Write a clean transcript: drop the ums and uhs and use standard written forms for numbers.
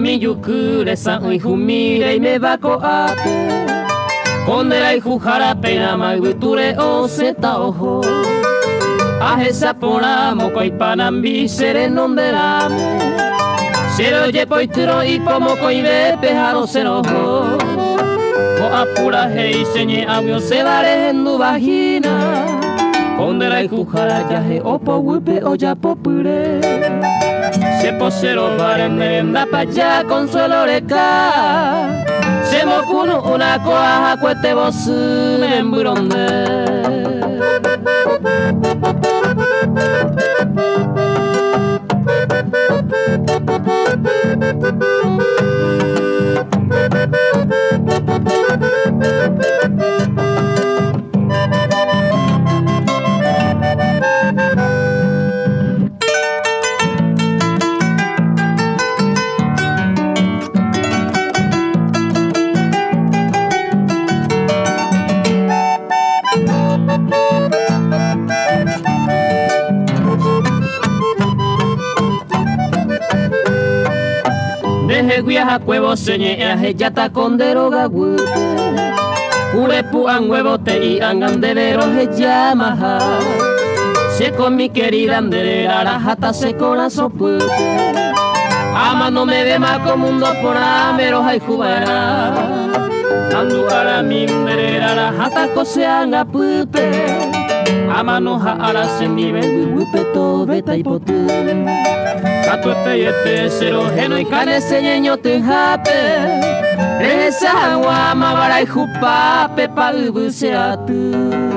mi yukure san ui humire me va ko ate Kondera i jujara pena mai buture o seta ojo Aje sapona moko i panambi sere nonderame Sero ye poituro i pomoko i bepe haro serojo Ko apura hei senye amio se vare hendu vagina Kondera i jujara yaje opo wupe o ya popure Se posero vare merenda pa ya consuelo reca Se mokuno una koaha kuete bosu memburonde Deje guiaja cuevo señe aje yata con deroga guute Urepu an huevo te y angandero he llamaja Se con mi querida anderera arajata se corazón pute Ama no me ve más como un dos por amero hay jubara Andu ara mi anderera arajata cosean a pute Ama no ja ara se mi ven wipeto beta y pote Kato este sero geno y cane señeño te jape Esa guama bara y jupape pa ubu seatu